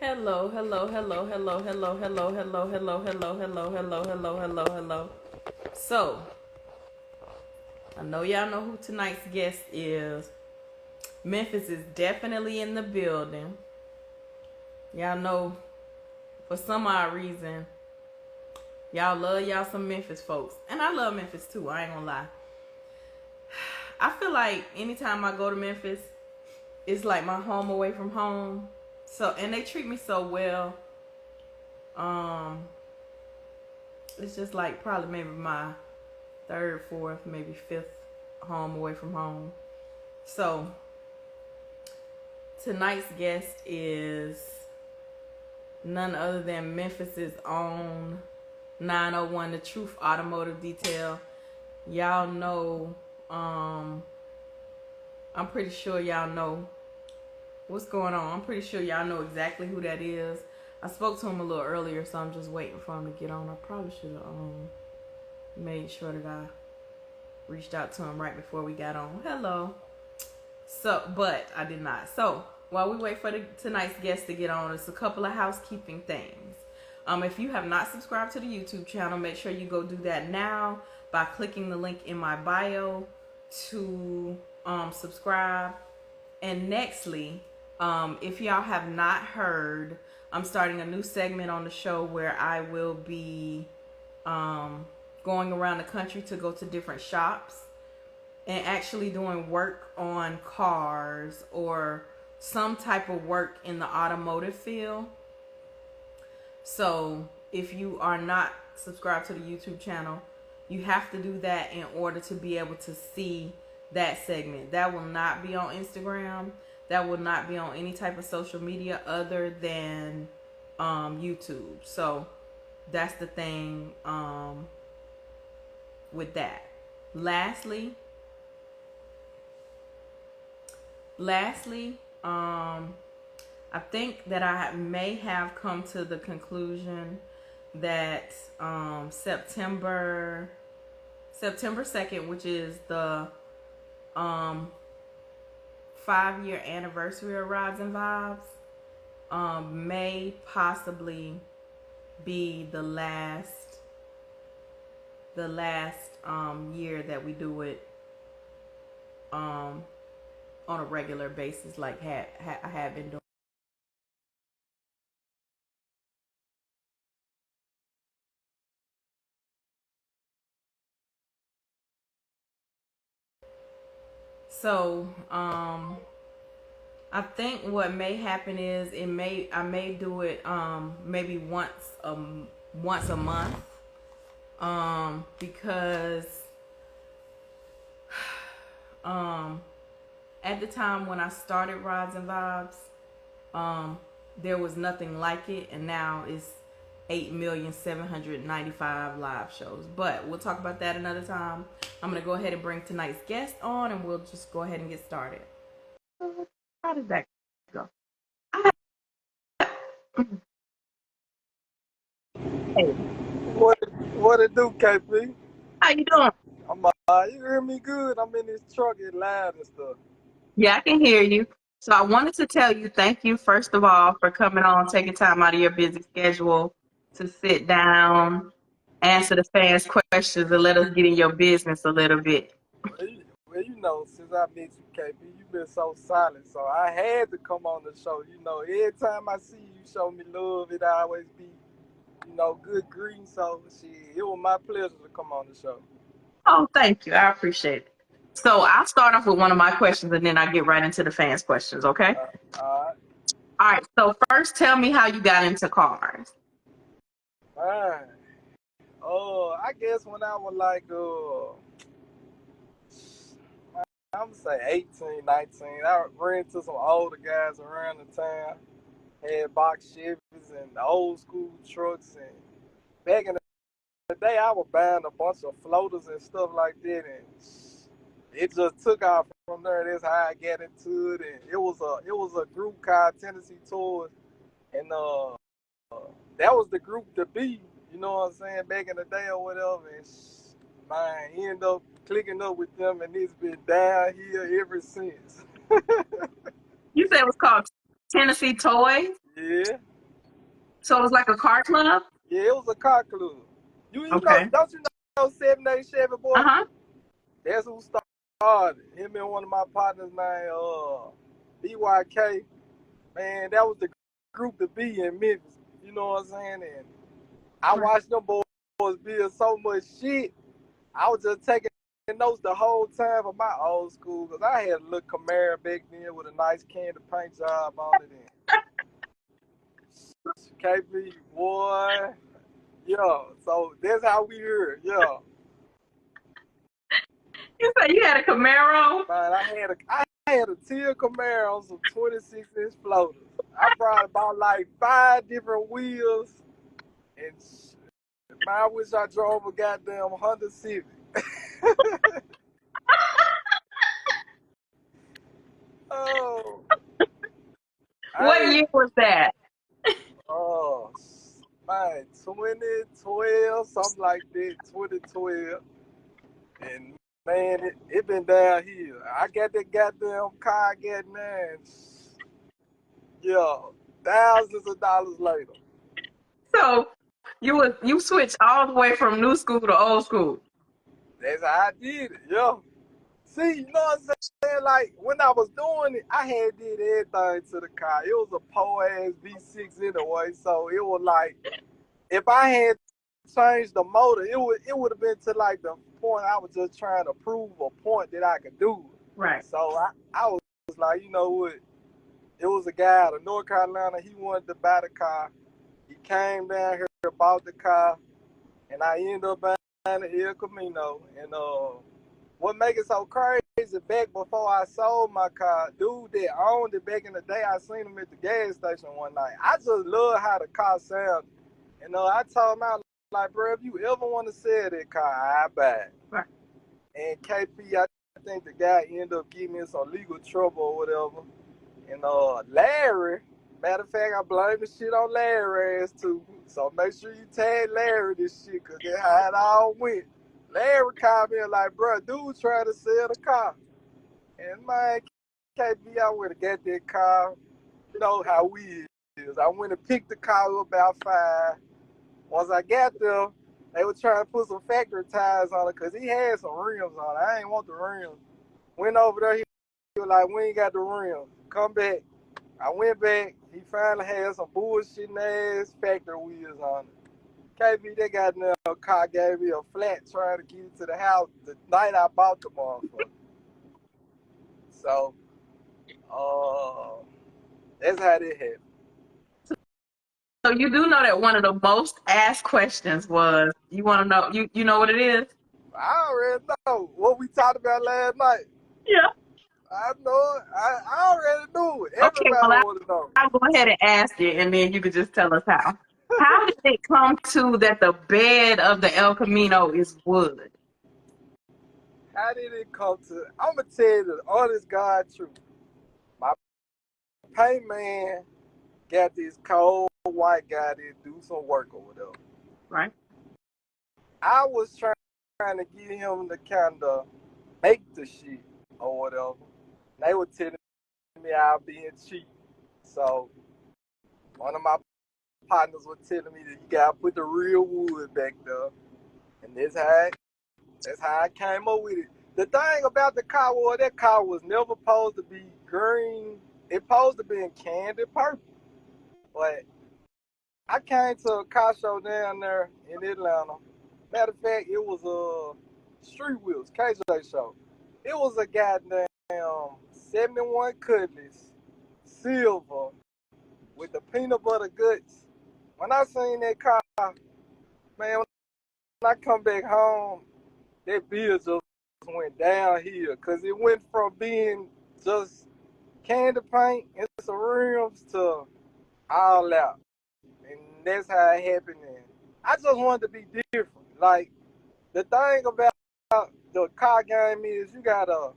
Hello, hello, hello, hello, hello, hello, hello, hello, hello, hello, hello, hello, hello, hello. So, I know y'all know who tonight's guest is. Memphis is definitely in the building. Y'all know, for some odd reason, y'all love y'all some Memphis folks. And I love Memphis too, I ain't gonna lie. I feel like anytime I go to Memphis, it's like my home away from home. So, and they treat me so well. Um, it's just like probably maybe my third, fourth, maybe fifth home away from home. So tonight's guest is none other than Memphis's own 901 The Truth Automotive Detail. Y'all know, I'm pretty sure y'all know what's going on. I'm pretty sure y'all know exactly who that is. I spoke to him a little earlier, so I'm just waiting for him to get on. I probably should have made sure that I reached out to him right before we got on. Hello. So, but I did not. So, while we wait for tonight's guest to get on, it's a couple of housekeeping things. If you have not subscribed to the YouTube channel, make sure you go do that now by clicking the link in my bio to subscribe. And nextly, if y'all have not heard, I'm starting a new segment on the show where I will be going around the country to go to different shops and actually doing work on cars or some type of work in the automotive field. So if you are not subscribed to the YouTube channel, you have to do that in order to be able to see that segment. That will not be on Instagram. That will not be on any type of social media other than YouTube. So that's the thing with that. Lastly, I think that I may have come to the conclusion that September 2nd, which is the 5-year anniversary of Rods and Vibes, may possibly be the last year that we do it on a regular basis, like I have been doing. So, I think what may happen is I may do it maybe once a month because at the time when I started Rods and Vibes, there was nothing like it, and now it's 8,795 live shows. But we'll talk about that another time. I'm gonna go ahead and bring tonight's guest on, and we'll just go ahead and get started. How did that go? Hey, What what it do, KP? how you doing? You hear me good? I'm in this truck, it loud and stuff. Yeah, I can hear you. So I wanted to tell you thank you, first of all, for coming on, taking time out of your busy schedule to sit down, answer the fans' questions, and let us get in your business a little bit. You know, since I met you, KP, you've been so silent, so I had to come on the show. You know, every time I see you, show me love. It always be, good greeting. So, shit, it was my pleasure to come on the show. Oh, thank you. I appreciate it. So I'll start off with one of my questions and then I'll get right into the fans' questions, okay? All All right. So first, tell me how you got into cars. right, fine. I guess when I was like, I'm gonna say 18, 19, I ran into some older guys around the town. Had box Chevys and the old school trucks. And back in the day, I was buying a bunch of floaters and stuff like that. And it just took off from there. That's how I got into it. And it was a group called Tennessee Tours. And that was the group to be, you know what I'm saying, back in the day or whatever. And man, ended up clicking up with them, and it's been down here ever since. You said it was called. Tennessee Toys. Yeah. So it was like a car club? Yeah, it was a car club. You know, Okay. don't you know 78 Chevy boy? Uh-huh. That's who started. Him and one of my partners named BYK. Man, that was the group to be in Memphis. You know what I'm saying? And I Right. watched them boys build so much shit. I was just taking notes the whole time for my old school because I had a little Camaro back then with a nice candy paint job on it. And KP, boy, yeah. So that's how we heard, yeah. You said you had a Camaro? Man, I had a teal Camaro on some 26-inch floaters. I brought about like 5 different wheels, and man, I wish I drove a goddamn Honda Civic. Oh, What I year was that? oh man, 2012, something like that, 2012, and man, it been down here. I got that goddamn car I got now, and yeah, thousands of dollars later. So you switched all the way from new school to old school. That's how I did it, yeah. See, you know what I'm saying? Like, when I was doing it, I had did everything to the car. It was a poor-ass V6 anyway, so it was like, if I had changed the motor, it would have been to, like, the point I was just trying to prove a point that I could do it. Right. So I was like, you know what? It was a guy out of North Carolina. He wanted to buy the car. He came down here, bought the car, and I ended up buying the El Camino. And what make it so crazy, back before I sold my car, dude that owned it back in the day, I seen him at the gas station one night. I just love how the car sounded. And I told him, I was like, bro, if you ever want to sell that car, I buy it. Right. And KP, I think the guy ended up getting in some legal trouble or whatever. And Larry, matter of fact, I blame the shit on Larry ass too. So make sure you tag Larry this shit, cause that's how it all went. Larry called me and like, bro, dude trying to sell the car. And man, KB, I went and got that car. You know how we is. I went and picked the car up about 5. Once I got there, they were trying to put some factory tires on it because he had some rims on it. I ain't want the rims. Went over there, he was like, we ain't got the rims. Come back. I went back. He finally had some bullshitting ass factory wheels on it. KB, that goddamn car gave me a flat trying to get it to the house the night I bought the motherfucker. So, that's how that happened. So you do know that one of the most asked questions was, you want to know, you know what it is? I already know what we talked about last night. Yeah. I know it. I already knew it. Okay, Everybody well, wanted to know. I'll go ahead and ask it, and then you could just tell us how. How did it come to that the bed of the El Camino is wood? How did it come to? I'm gonna tell you the honest God truth. My paint man got this cold white guy to do some work or whatever. Right. I was trying to get him to kind of make the shit or whatever. They were telling me I was being cheap. So one of my partners was telling me that you gotta put the real wood back there. And that's how I came up with it. The thing about the car was that car was never supposed to be green. It supposed to be in candy purple. But I came to a car show down there in Atlanta. Matter of fact, it was a Street Wheels KJ show. It was a goddamn 71 Cutlass silver with the peanut butter guts. When I seen that car, man, when I come back home, that bill just went downhill because it went from being just candy paint and some rims to all out. And that's how it happened. And I just wanted to be different. Like, the thing about the car game is you gotta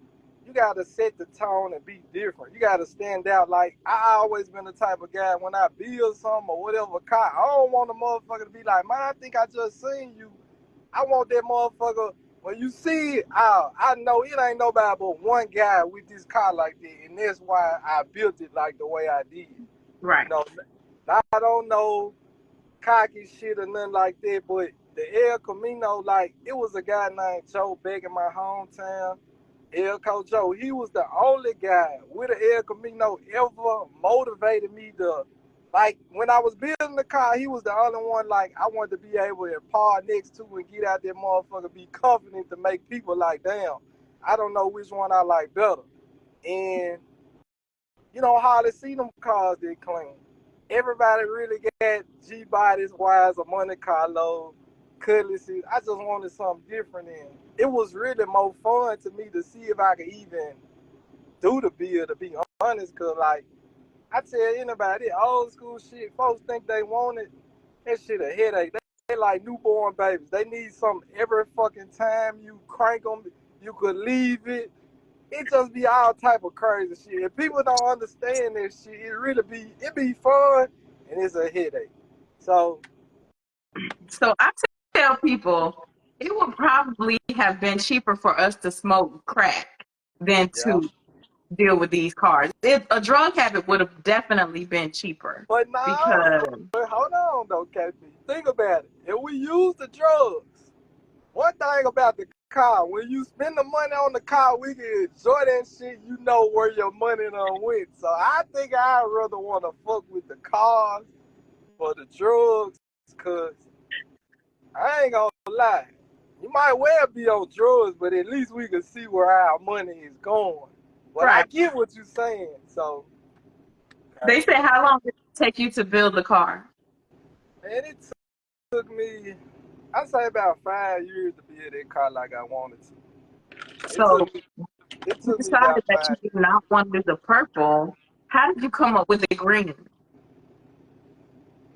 set the tone and be different. You gotta stand out. Like, I always been the type of guy when I build something or whatever car, I don't want the motherfucker to be like, man, I think I just seen you. I want that motherfucker when you see it, I know it ain't nobody but one guy with this car like that, and that's why I built it like the way I did. Right. You know, I don't know cocky shit or nothing like that, but the El Camino, like, it was a guy named Joe back in my hometown, El Cojo. He was the only guy with an El Camino ever motivated me to, like, when I was building the car, he was the only one, like, I wanted to be able to park next to and get out there motherfucker, be confident to make people like, damn, I don't know which one I like better. And you know, hardly see them cars that clean. Everybody really got G bodies, wise, a Monte Carlo, cutlasses. I just wanted something different, and it was really more fun to me to see if I could even do the build, to be honest, because, like, I tell anybody, that old school shit, folks think they want it, that shit a headache. They like newborn babies. They need something every fucking time you crank them, you could leave it. It just be all type of crazy shit. If people don't understand this shit, it be fun and it's a headache. So So I tell people it would probably have been cheaper for us to smoke crack than yeah. to deal with these cars. A drug habit would have definitely been cheaper But no, because but hold on though, KP. Think about it. If we use the drugs, one thing about the car, when you spend the money on the car, we can enjoy that shit. You know where your money done went. So I think I'd rather want to fuck with the cars for the drugs, cause I ain't gonna lie. You might well be on drugs, but at least we can see where our money is going. But I right. get what you're saying. So, They said how long did it take you to build the car? man, it took me, I'd say about 5 years to build that car like I wanted to. It So took me, it you took me decided about that you 5 did years. not want the purple. How did you come up with the green?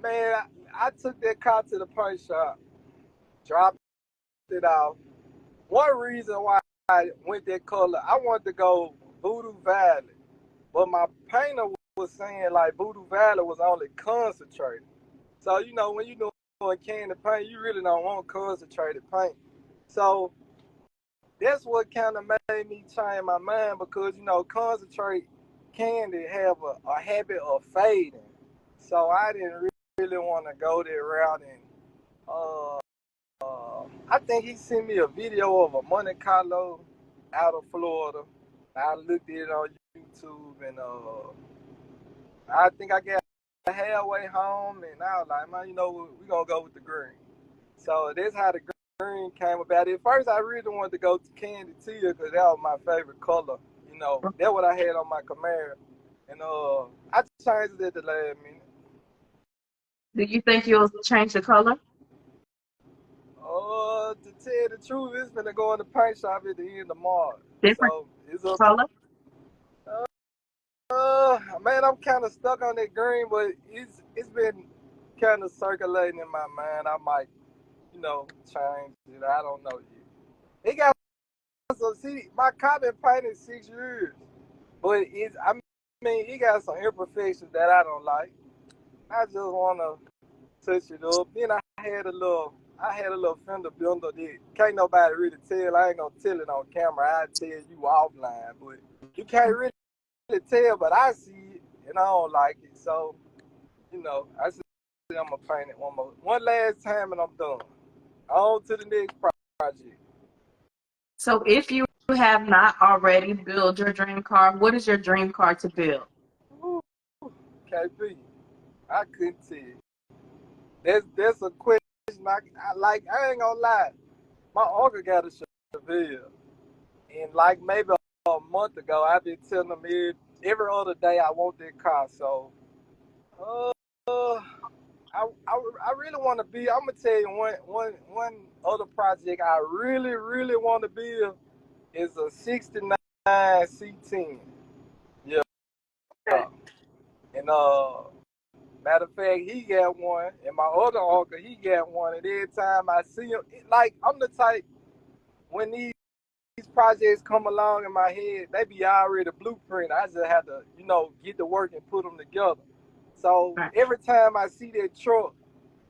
Man, I took that car to the paint shop, dropped it off. One reason why I went that color, I wanted to go Voodoo Valley. But my painter was saying like Voodoo Valley was only concentrated. So, you know, when you're doing candy paint, you really don't want concentrated paint. So that's what kind of made me change my mind because, you know, concentrate candy have a habit of fading. So I didn't really want to go that route. And I think he sent me a video of a Monte Carlo out of Florida. I looked at it on YouTube and I think I got halfway home, and I was like, man, you know what? We're going to go with the green. So that's how the green came about. At first, I really wanted to go to Candy Teal because that was my favorite color. You know, that's what I had on my Camaro. And I changed it at the last minute. Do you think you'll change the color? To tell the truth, it's going to go in the paint shop at the end of March. Different So it's up. color? Man, I'm kind of stuck on that green, but it's been kind of circulating in my mind. I might, you know, change it. I don't know yet. It got so see, my car been painted 6 years, but I mean, it got some imperfections that I don't like. I just wanna touch it up. Then I had a little fender bender that can't nobody really tell. I ain't gonna tell it on camera. I tell you offline, but you can't really tell. But I see it, and I don't like it. So, you know, I said I'm gonna paint it one last time, and I'm done. On to the next project. So if you have not already built your dream car, what is your dream car to build? Ooh, KP, I couldn't tell you. That's a question. I ain't gonna lie. My uncle got a Chevelle, and like maybe a month ago, I've been telling him every other day I want that car. So, uh, I really want to be. I'm gonna tell you one other project I really want to build is a '69 C10. Yeah, and matter of fact, he got one, and my other uncle he got one. And every time I see him, like I'm the type when these projects come along in my head, they be already blueprint. I just have to, you know, get to work and put them together. So Right. every time I see that truck,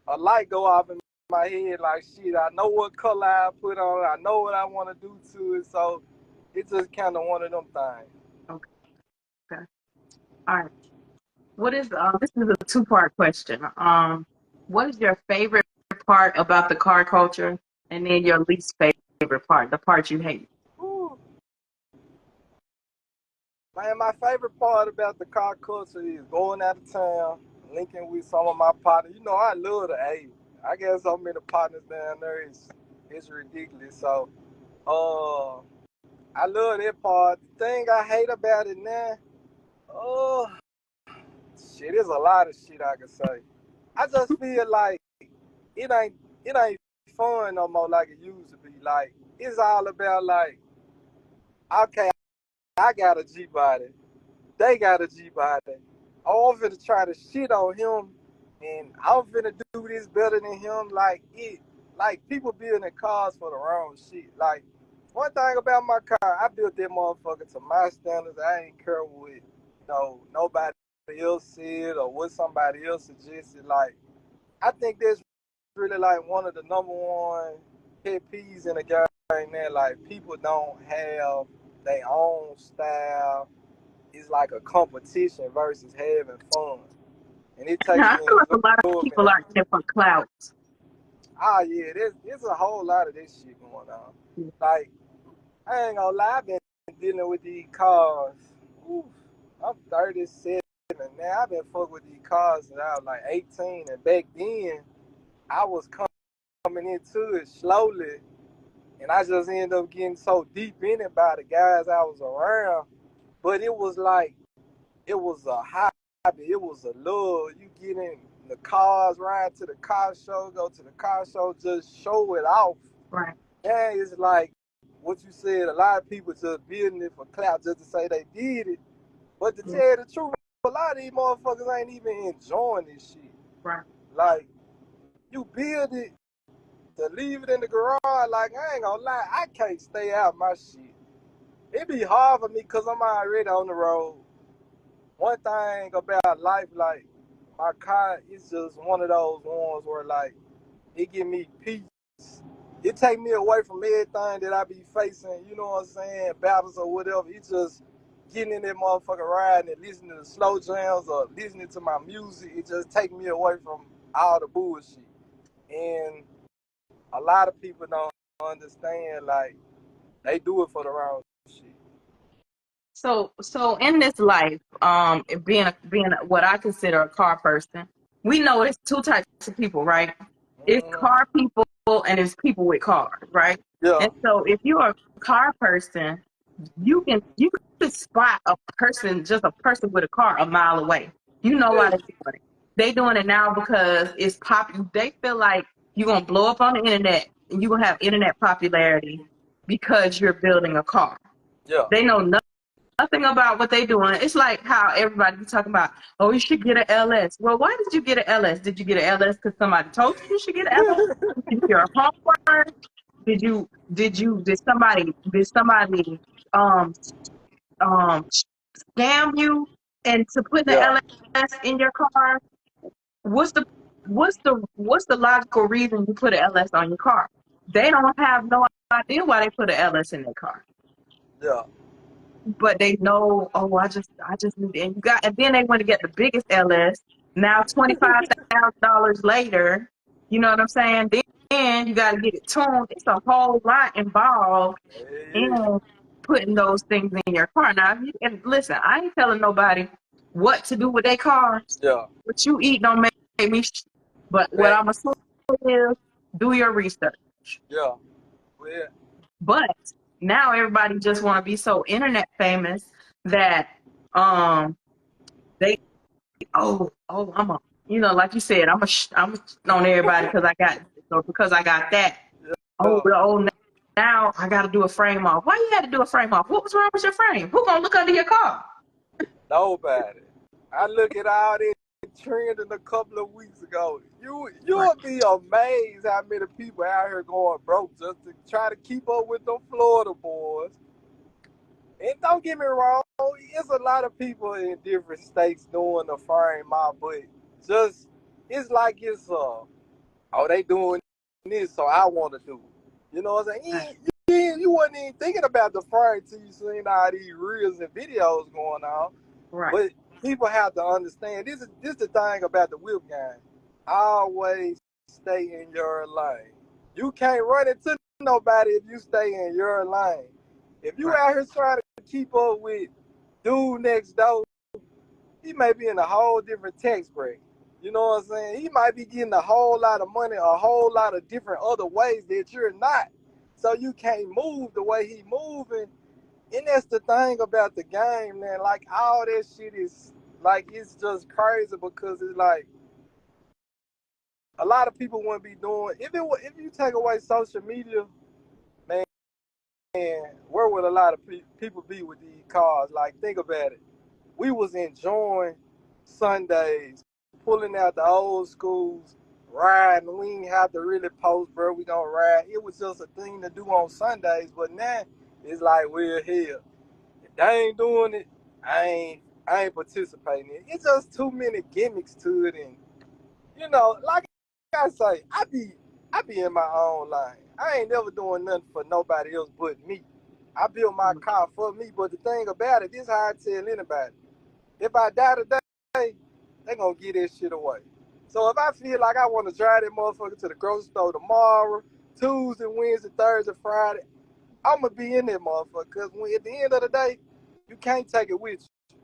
a light go off in my head like shit. I know what color I put on it. I know what I want to do to it. So it's just kind of one of them things. Okay. All right. What is this is a two-part question. What is your favorite part about the car culture, and then your least favorite part, the part you hate? Whew. Man, my favorite part about the car culture is going out of town, linking with some of my partners. You know, I love the A. I guess so many partners down there. It's ridiculous. So, uh, I love that part. The thing I hate about it now, oh, shit, there's a lot of shit I can say. I just feel like it ain't fun no more like it used to be. Like it's all about like, okay, I got a G body, they got a G body. Oh, I'm finna try to shit on him, and I'm finna do this better than him. Like people building cars for the wrong shit. Like one thing about my car, I built that motherfucker to my standards. I ain't care what nobody else said or what somebody else suggested. Like I think that's really like one of the number one pet peeves in the game now. Like people don't have their own style. It's like a competition versus having fun, and it Now, takes I the feel like a lot of enjoyment people out are of in it it. for clout. Ah, yeah, there's a whole lot of this shit going on. Like I ain't gonna lie, I've been dealing with these cars. Oof, I'm 37 now. I've been fucking with these cars since I was like 18, and back then I was coming into it slowly, and I just ended up getting so deep in it by the guys I was around. But it was like it was a hobby, it was a love. You get in the cars, ride to the car show, go to the car show, just show it off. Right. And it's like what you said, a lot of people just building it for clout just to say they did it. But to tell Yeah. you the truth, a lot of these motherfuckers ain't even enjoying this shit. Right. Like, you build it to leave it in the garage, like, I ain't gonna lie, I can't stay out my shit. It be hard for me because I'm already on the road. One thing about life, like, my car is just one of those ones where, like, it give me peace. It take me away from everything that I be facing, you know what I'm saying, battles or whatever. It's just getting in that motherfucker ride and listening to slow jams or listening to my music. It just take me away from all the bullshit. And a lot of people don't understand, like, they do it for the wrong shit. So in this life, being what I consider a car person, we know it's two types of people, right? It's Hmm. car people and it's people with cars, right? Yeah, And so if you're a car person, you can spot a person with a car a mile away. You know why yeah, they're doing it. They doing it now because it's popular. They feel like you're gonna blow up on the internet and you're gonna have internet popularity because you're building a car. yeah, They know nothing about what they doing. It's like how everybody be talking about, oh, you should get an LS. Well, why did you get an LS? Did you get an LS because somebody told you should get an LS? Did you do your homework? Did somebody um um scam you and to put the yeah, LS in your car? What's the what's the logical reason you put an LS on your car? They don't have no idea why they put an LS in their car. yeah, But they know, oh, I just need, and you got, and then they want to get the biggest LS. Now $25,000 later, you know what I'm saying? Then you got to get it tuned. It's a whole lot involved yeah, in putting those things in your car. Now, and listen, I ain't telling nobody what to do with their cars. yeah, What you eat don't make me. But what I'm facts, assuming is do your research. yeah, well, But now everybody just want to be so internet famous that um they I'm a, like you said, I'm on everybody because I got this or because I got that. yeah, Now I got to do a frame off. Why you had to do a frame off? What was wrong with your frame? Who gonna look under your car? nobody. I look at all this trending a couple of weeks ago. Right. You'll be amazed how many people out here going broke just to try to keep up with them Florida boys. And don't get me wrong, it's a lot of people in different states doing the frame out, but just it's like oh they doing this, so I want to do it. You know what I'm Right. saying? You wasn't even thinking about the fire until you seen all these reels and videos going on. Right. But people have to understand this the thing about the whip game. Always stay in your lane. You can't run into nobody if you stay in your lane. If you Right. out here trying to keep up with dude next door, he may be in a whole different tax bracket. You know what I'm saying? He might be getting a whole lot of money, a whole lot of different other ways that you're not. So you can't move the way he moving. And that's the thing about the game, man. Like all that shit is like it's just crazy because it's like a lot of people wouldn't be doing if you take away social media, man, where would a lot of people be with these cars? Like think about it. We was enjoying Sundays, pulling out the old schools, riding. We ain't have to really post, bro. We gonna ride. It was just a thing to do on Sundays, but now it's like we're here. If they ain't doing it, I ain't participating in it. It's just too many gimmicks to it, and like I say, I be in my own lane. I ain't never doing nothing for nobody else but me. I built my car for me, but the thing about it, this is how I tell anybody. If I die today, they gonna get that shit away. So if I feel like I want to drive that motherfucker to the grocery store tomorrow, Tuesday, Wednesday, Thursday, Friday, I'm gonna be in that motherfucker. Cause at the end of the day, you can't take it with you.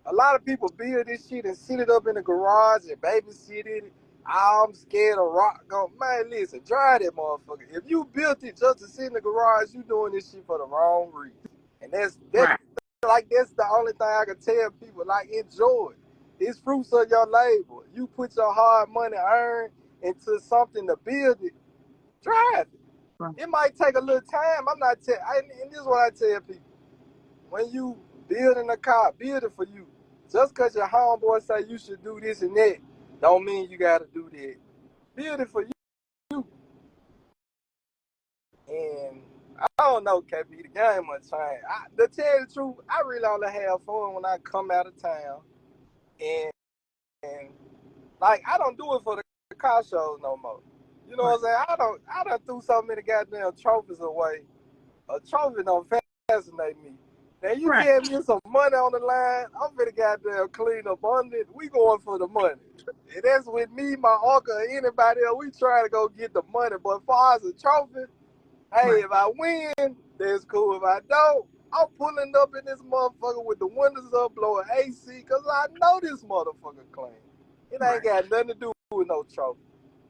A lot of people build this shit and sit it up in the garage and babysit it. I'm scared of rock. Man, listen, drive that motherfucker. If you built it just to sit in the garage, you doing this shit for the wrong reason. And Right. that's the only thing I can tell people. Like, enjoy it. It's fruits of your labor. You put your hard money earned into something to build it. Drive it. Right. It might take a little time. And this is what I tell people. When you building a car, build it for you. Just because your homeboy say you should do this and that, don't mean you got to do that. Build it for you. And I don't know, KB, the game must change. To tell you the truth, I really only have fun when I come out of town. And like, I don't do it for the car shows no more. You know Right. what I'm saying? I done threw so many goddamn trophies away. A trophy don't fascinate me. Now you Right. tell me some money on the line, I'm finna goddamn clean up on it. We going for the money. And that's with me, my uncle, or anybody else. We trying to go get the money. But as far as a trophy, hey, Right. if I win, that's cool. If I don't, I'm pulling up in this motherfucker with the windows up, blowing AC, because I know this motherfucker clean. It ain't Right. got nothing to do with no trophy.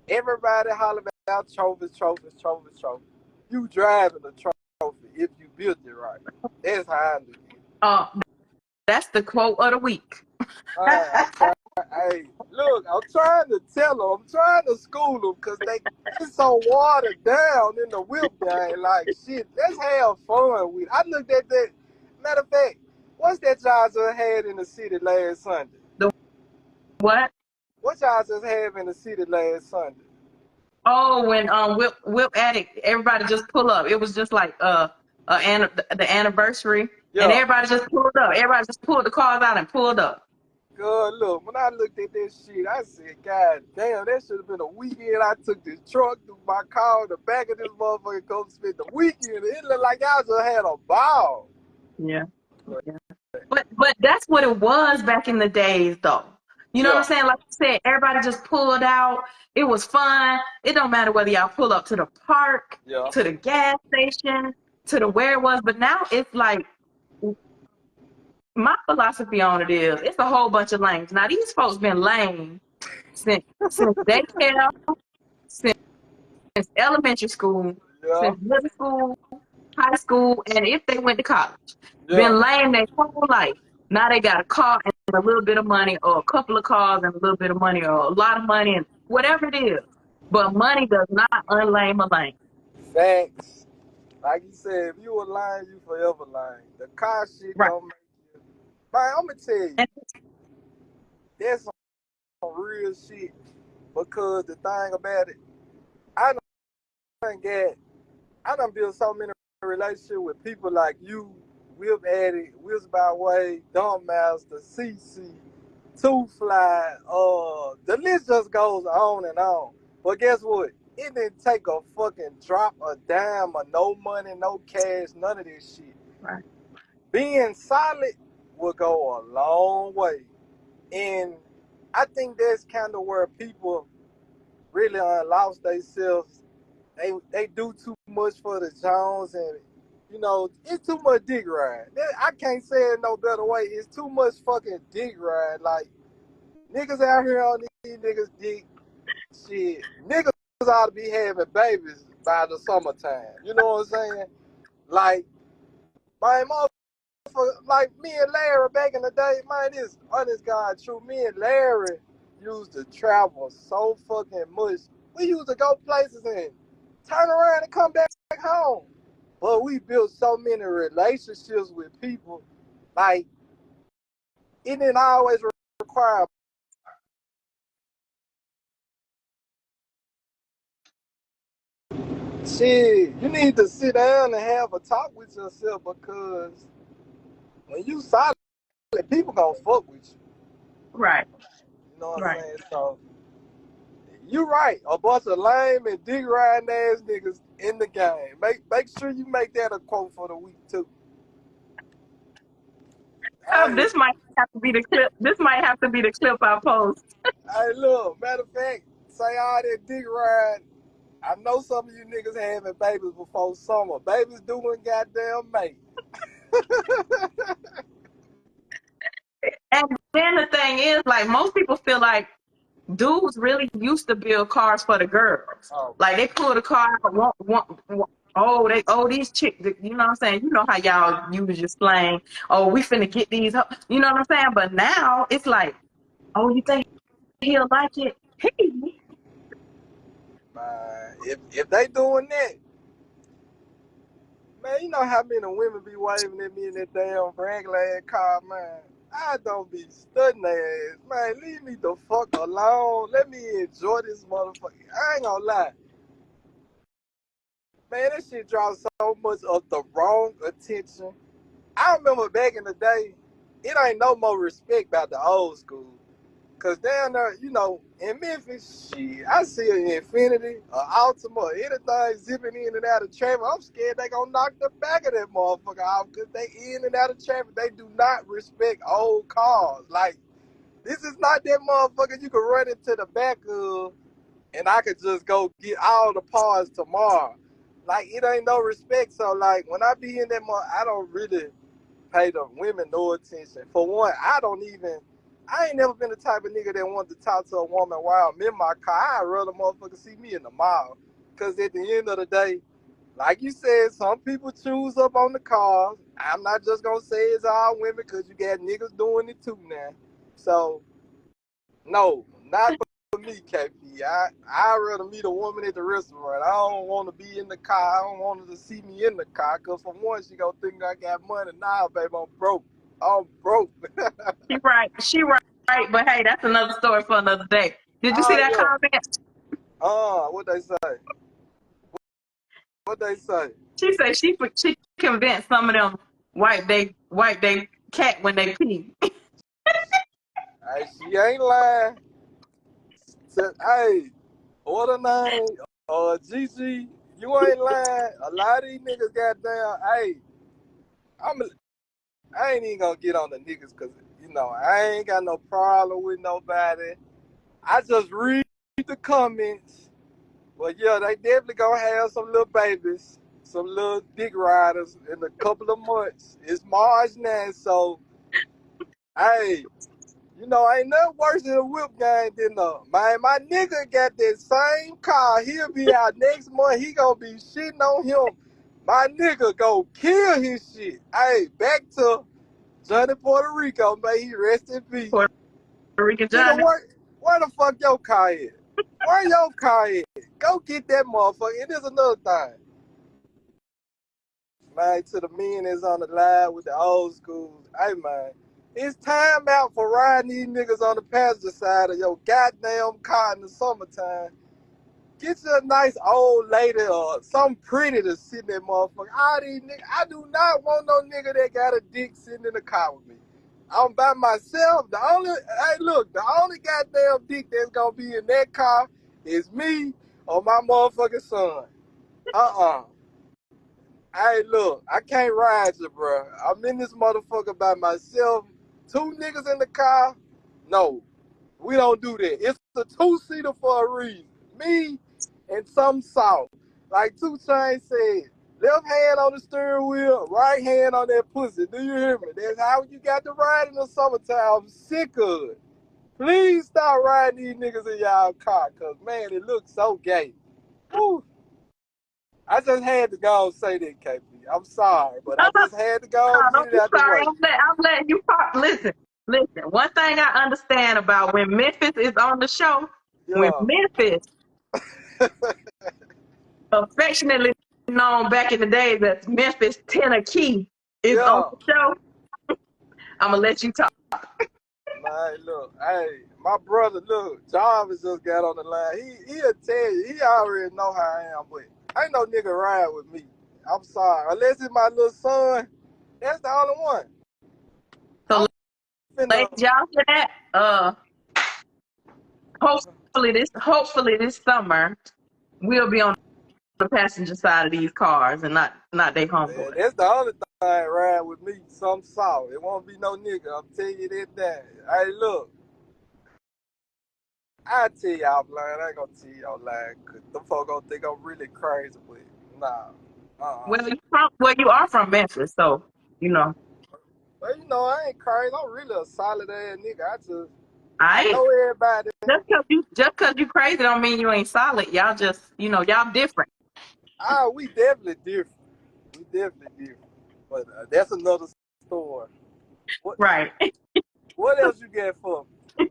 Everybody holler about trophies, trophies, trophies, trophies. You driving a trophy if you built it right. That's how I look at it. Uh, that's the quote of the week. I'm trying. Hey, look, I'm trying to tell them. I'm trying to school them because they get so watered down in the whip game. Like, shit, let's have fun with it. I looked at that. Matter of fact, what's that y'all just had in the city last Sunday? The what? What y'all just had in the city last Sunday? Oh, when Whip Addict, everybody just pull up. It was just like the anniversary, and Yeah. everybody just pulled up. Everybody just pulled the cars out and pulled up. Good, look, when I looked at that shit, I said, God damn, that should have been a weekend. I took this truck to my car in the back of this motherfucker, go spend the weekend. It looked like I just had a ball. Yeah. Yeah. But that's what it was back in the days, though. You know what I'm Yeah, saying? Like I said, everybody just pulled out. It was fun. It don't matter whether y'all pull up to the park, yeah. to the gas station, to the where it was. But now it's like my philosophy on it is it's a whole bunch of lanes. Now these folks been lame since daycare, since elementary school, Yeah, since middle school, high school, and if they went to college. yeah. Been lame their whole life. Now they got a car and a little bit of money, or a couple of cars and a little bit of money, or a lot of money, and whatever it is. But money does not unlame a lane. Facts. Like you said, if you a lying, you forever lying. The car shit Right. don't make you. Man, I'm going to tell you, And that's some real shit. Because the thing about it, I done get I done built so many relationships with people like you, Whip Addict, Whiz by Way, Dumb Master, CC, Two Fly. The list just goes on and on. But guess what? It didn't take a fucking drop, a dime, or no money, no cash, none of this shit. Right. Being solid will go a long way. And I think that's kind of where people really lost themselves. They do too much for the Jones, and it's too much dick ride. I can't say it no better way. It's too much fucking dick ride. Like, niggas out here on these niggas dick shit. Niggas ought to be having babies by the summertime. You know what I'm saying? Like, my motherfucker, like me and Larry back in the day, man, this honest God true. Me and Larry used to travel so fucking much. We used to go places and turn around and come back home. But we built so many relationships with people. Like, it didn't always require shit. You need to sit down and have a talk with yourself, because when you solid, people gonna fuck with you. Right. You know what I'm Right. saying? So you right. A bunch of lame and dick riding ass niggas in the game. Make sure you make that a quote for the week too. Hey, This might have to be the clip. This might have to be the clip I post. hey, look. Matter of fact, say all that dick ride. I know some of you niggas having babies before summer. Babies doing goddamn mate. And then the thing is, like, most people feel like dudes really used to build cars for the girls. Oh, Like, they pull the car out, these chicks, you know what I'm saying? You know how y'all use your slang. Oh, we finna get these, you know what I'm saying? But now it's like, oh, you think he'll like it? He, man. If they doing that, man, you know how many women be waving at me in that damn regular ass car, man. I don't be studying their ass. Man, leave me the fuck alone. Let me enjoy this motherfucker. I ain't gonna lie. Man, that shit draws so much of the wrong attention. I remember back in the day, it ain't no more respect about the old school. Cause down there, in Memphis, shit, I see an Infinity, an Altima, anything zipping in and out of traffic. I'm scared they gonna knock the back of that motherfucker off, cause they in and out of traffic. They do not respect old cars. Like, this is not that motherfucker you can run into the back of and I could just go get all the parts tomorrow. Like, it ain't no respect. So, like, when I be in that I don't really pay the women no attention. For one, I ain't never been the type of nigga that wanted to talk to a woman while I'm in my car. I'd rather motherfucker see me in the mall. Because at the end of the day, like you said, some people choose up on the cars. I'm not just going to say it's all women, because you got niggas doing it too now. So, no, not for me, KP. I'd rather meet a woman at the restaurant. I don't want to be in the car. I don't want her to see me in the car, because for one, she going to think I got money. Nah, baby, I'm broke. I'm broke. she right. She right. But hey, that's another story for another day. Did you see Oh, that yeah. comment? What they say? What they say? She said she convinced some of them wipe they cat when they pee. Hey, she ain't lying. Said, hey, what her name? Gigi, you ain't lying. A lot of these niggas got down. Hey, I'm I ain't even gonna get on the niggas, because I ain't got no problem with nobody. I just read the comments. But yeah, they definitely gonna have some little babies, some little dick riders in a couple of months. It's March now, so hey, ain't nothing worse than a whip game than my nigga got that same car. He'll be out next month. He gonna be shitting on him. My nigga go kill his shit. Hey, back to Johnny Puerto Rico, may he rest in peace. Puerto Rican Nigga, Johnny. where the fuck your car at? Where your car at? Go get that motherfucker. And there's another thing. Man, to the men that's on the line with the old schools. Hey, man, it's time out for riding these niggas on the passenger side of your goddamn car in the summertime. Get you a nice old lady or something pretty to sit in that motherfucker. All these niggas, I do not want no nigga that got a dick sitting in the car with me. I'm by myself. Hey, look, the only goddamn dick that's gonna be in that car is me or my motherfucking son. Uh-uh. Hey, look, I can't ride you, bro. I'm in this motherfucker by myself. Two niggas in the car. No, we don't do that. It's a two-seater for a reason. Me and some salt. Like 2 Chainz said, left hand on the steering wheel, right hand on that pussy. Do you hear me? That's how you got to ride in the summertime. I'm sick of it. Please stop riding these niggas in y'all car, cause man, it looks so gay. Woo. I just had to go and say that, KP. I'm sorry, but I just had to go and get Don't it be out the sorry. way. I'm letting you talk. Listen. One thing I understand about when Memphis is on the show, when Yeah, Memphis, affectionately known back in the days as Memphis Tennessee, is on yeah. the show, I'm gonna let you talk. Man, look, hey, my brother, look, Jarvis just got on the line. He'll tell you, he already know how I am, but ain't no nigga ride with me. I'm sorry. Unless it's my little son, that's the only one. So, I'm finna, ladies, y'all hear that? Hopefully this summer we'll be on the passenger side of these cars and not they man, homeboys. that's the only thing ride with me, some salt. It won't be no nigga. I'm telling you that damn. Hey, look, I tell you offline. I ain't gonna tell you online, cause them folk gonna think I'm really crazy, but nah. Uh-uh. Well, you are from Memphis, so you know. But you know, I ain't crazy. I'm really a solid ass nigga. I I know everybody. just cause you crazy don't mean you ain't solid. Y'all just y'all different. Ah, we definitely different. We definitely different. But that's another story. What Right. what else you got for me?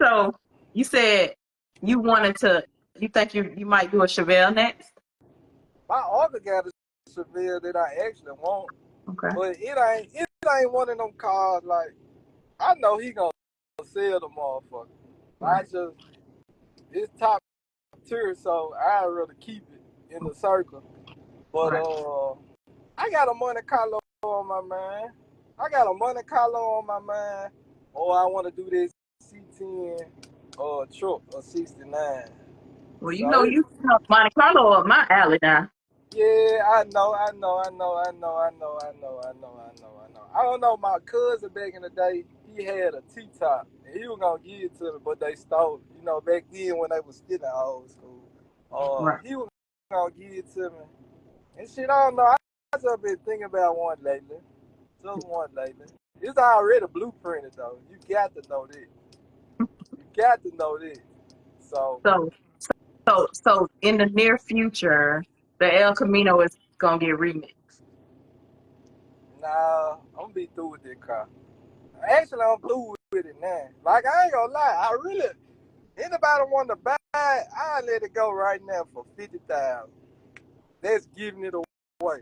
So you said you wanted to. You think you might do a Chevelle next? My other got a Chevelle that I actually want, Okay. but it ain't one of them cars like I know he gonna sell the motherfucker. I Right. just it's top tier, so I'd rather keep it in the circle. But Right. I got a Monte Carlo on my mind. I got a Monte Carlo on my mind. Or I want to do this C10 truck or 69. Well, So Monte Carlo up my alley now. yeah, I know. I don't know. My cousin back in the day, he had a T-top, and he was gonna give it to me, but they stole it. You know, back then when they was still in old school, Right. he was gonna give it to me. And shit, I don't know. I just been thinking about one lately. Just one lately. It's already blueprinted though. You got to know that. You got to know that. So So so in the near future, the El Camino is gonna get remixed. nah, I'm gonna be through with that car. Actually, I'm through with it now. Like I ain't gonna lie, I really anybody want to buy it, I let it go right now for 50,000. That's giving it away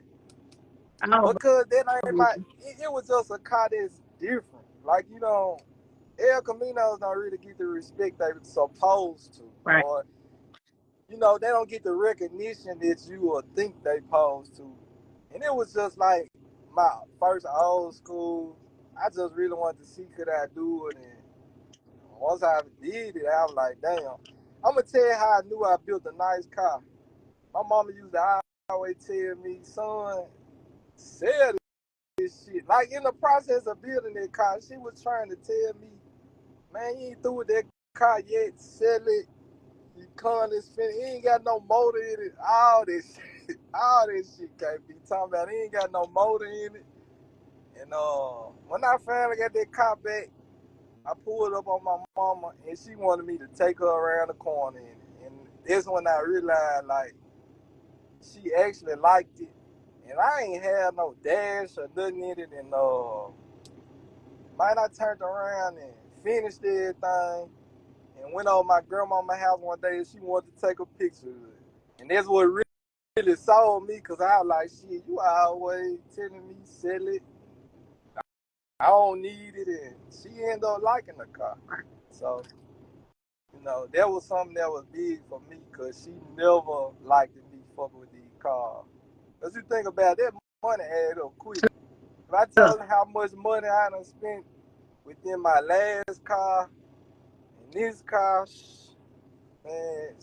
I don't because that ain't believe my. It was just a car that's different. Like you know, El Caminos don't really get the respect they supposed to, right. or you know, they don't get the recognition that you would think they posed to. And it was just like my first old school. I just really wanted to see could I do it. And once I did it, I was like, damn. I'm going to tell you how I knew I built a nice car. My mama used to always tell me, son, sell this shit. Like in the process of building that car, she was trying to tell me, man, you ain't through with that car yet. Sell it. You currently spinning. He ain't got no motor in it. All this shit can't be talking about. He ain't got no motor in it. And when I finally got that car back, I pulled up on my mama, and she wanted me to take her around the corner in it. And that's when I realized like she actually liked it. And I ain't had no dash or nothing in it. And man, I turned around and finished everything. And went over my grandmama's house one day and she wanted to take a picture of it. And that's what really sold me because I was like, shit, you always telling me sell it. I don't need it. And she ended up liking the car. So, you know, that was something that was big for me because she never liked me fucking with these cars. Because you think about that money add up quick. If I told her how much money I done spent within my last car and this car, man,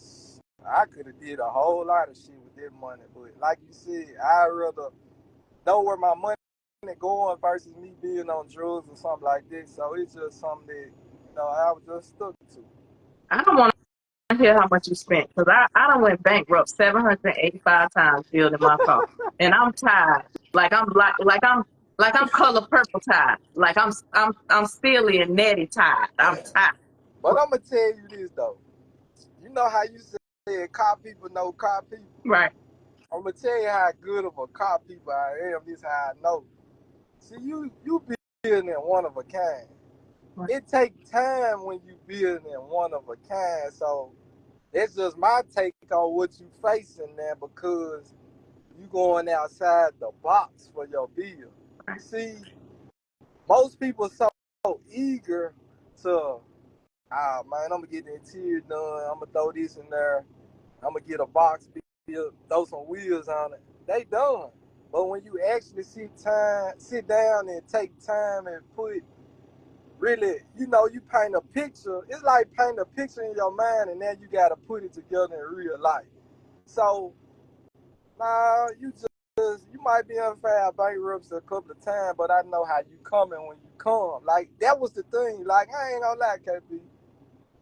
I could have did a whole lot of shit with that money, but like you said, I'd rather know where my money going versus me being on drugs or something like that. So it's just something that I was just stuck to. I don't want to hear how much you spent because I done went bankrupt 785 times building my car, and I'm tired. Like I'm color purple tired. Like I'm silly and netty tired. I'm tired. But I'm gonna tell you this though. You know how you said car people know car people. Right. I'm gonna tell you how good of a car people I am. This is how I know. See, you building in one of a kind. Right. It takes time when you building in one of a kind. So that's just my take on what you facing there because you going outside the box for your bill. Right. See, most people so eager to, man, I'm gonna get the interior done. I'm gonna throw this in there. I'm gonna get a box built, throw some wheels on it. They done. But when you actually sit down and take time and put really, you paint a picture. It's like painting a picture in your mind, and then you gotta put it together in real life. So, you might be unfair bankruptcy a couple of times, but I know how you coming when you come. Like that was the thing. Like I ain't gonna lie, KP.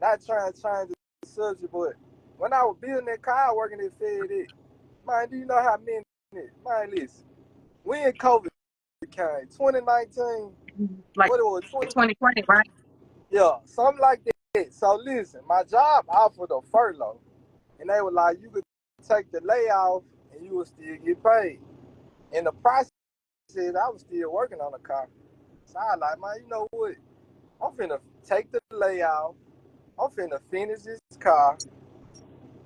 Not trying to change the subject, but when I was building that car, working at FedEx, man, do you know how many? Man, listen, when COVID came, 2019, Like what it was, 20? 2020, right? Yeah, something like that. So listen, my job offered a furlough, and they were like, you could take the layoff and you would still get paid. In the process, I was still working on the car. So I was like, man, you know what? I'm finna take the layoff. I'm finna finish this car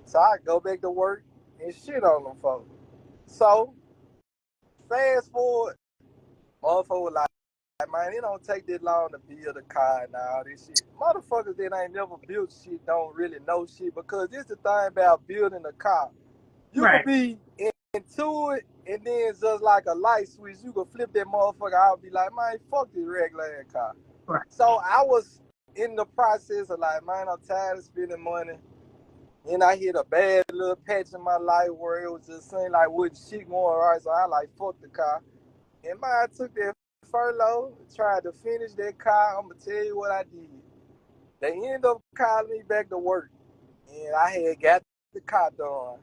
so I go back to work and shit on them folks. So fast forward, motherfucker was like, man, it don't take that long to build a car and all this shit. Motherfuckers that ain't never built shit don't really know shit because this the thing about building a car. You could Right. be into it and then just like a light switch, you could flip that motherfucker out and be like, man, fuck this regular ass car. Right. So I was in the process of like, man, I'm tired of spending money. Then I hit a bad little patch in my life where it was just seemed like what shit going right. So I like fuck the car. And man, I took that furlough, tried to finish that car. I'm gonna tell you what I did. They ended up calling me back to work. And I had got the car done.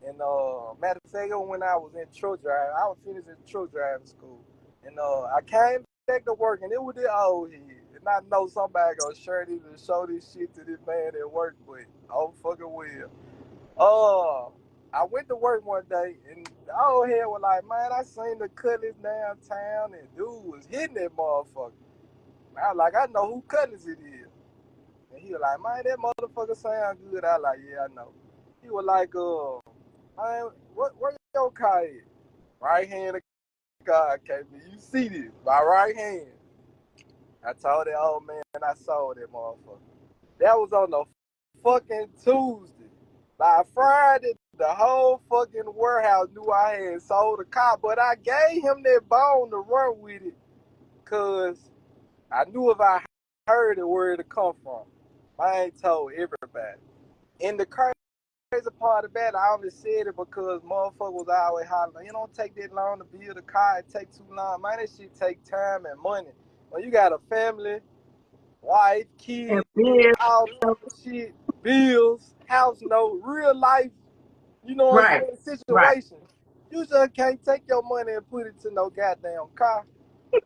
And matter of fact, when I was in truck driving, I was finishing truck driving school. And I came back to work and it was the old head. And I know somebody gonna share this and show this shit to this man at work, but oh fucking well. I went to work one day and the old head was like, man, I seen the Cutlass downtown and dude was hitting that motherfucker. I was like, I know who Cutlass it is. And he was like, man, that motherfucker sound good. I was like, yeah, I know. He was like, man, where your car is? Right hand of God, KB. You see this, my right hand. I told that old man I sold that motherfucker. That was on the fucking Tuesday. By Friday, the whole fucking warehouse knew I had sold the car, but I gave him that bone to run with it because I knew if I heard it, where it come from. I ain't told everybody. And the crazy part of that, I only said it because motherfuckers was always hollering, it don't take that long to build a car, it take too long. Man, that shit take time and money. When you got a family, wife, And kids, bills. all type of shit, bills, house note, real life, you know what I'm Right. saying, Right. situation. You just can't take your money and put it to no goddamn car.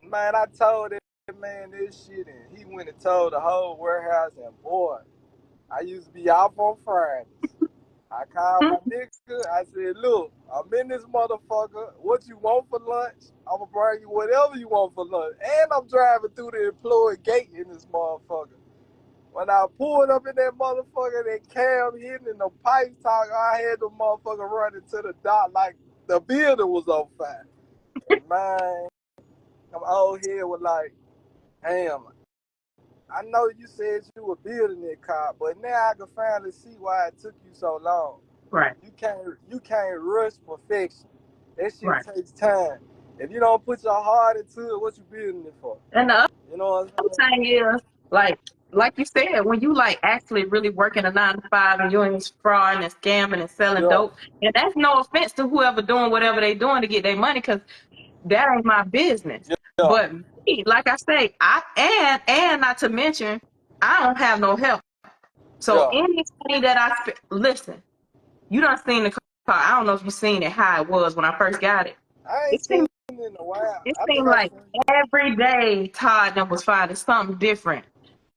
Man, I told that man this shit and he went and told the whole warehouse and boy, I used to be off on Fridays. I called my nigga. I said, look, I'm in this motherfucker. What you want for lunch? I'm going to bring you whatever you want for lunch. And I'm driving through the employee gate in this motherfucker. When I pulled up in that motherfucker, that cam hitting and the pipes talking, I had the motherfucker running to the dock like the building was on fire. And man, them old head was like, damn, I know you said you were building that car, but now I can finally see why it took you so long. Right. You can't rush perfection. That shit Right. takes time. If you don't put your heart into it, what you building it for? And the You know what I'm other saying? thing is, like, like you said, when you like actually really working a 9 to 5 and you ain't frauding and scamming and selling Yeah, dope, and that's no offense to whoever doing whatever they doing to get their money, because that ain't my business. yeah, But me, like I say, and not to mention, I don't have no help. So yeah. any money that I spend, listen, you done seen the car. I don't know if you seen it how it was when I first got it. I ain't It seen seemed it in a while. it I think seemed I like seen. every day Todd that was finding something different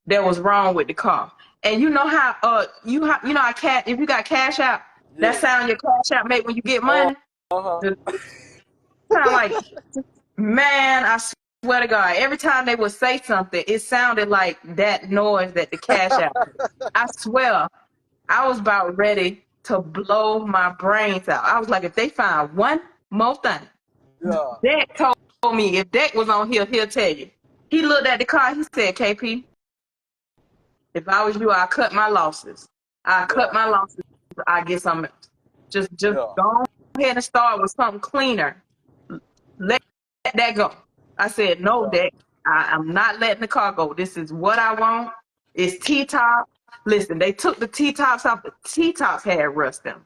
that was wrong with the car. And you know how you know I cat if you got cash out, that Yeah. sound your cash out make when you get Uh money. huh. The sound like, man, I swear to God, every time they would say something, it sounded like that noise that the cash out made. I swear, I was about ready to blow my brains out. I was like, if they find one more thing, Yeah. Deck told me if Deck was on here, he'll tell you. He looked at the car, he said, KP, if I was you, I'd cut my losses. I cut Yeah. my losses. I get something else. Just Yeah. go ahead and start with something cleaner. Let that go. I said, no, Yeah. Deck. I'm not letting the car go. This is what I want. It's T-top. Listen, they took the T-tops off. The T-tops had rust in them.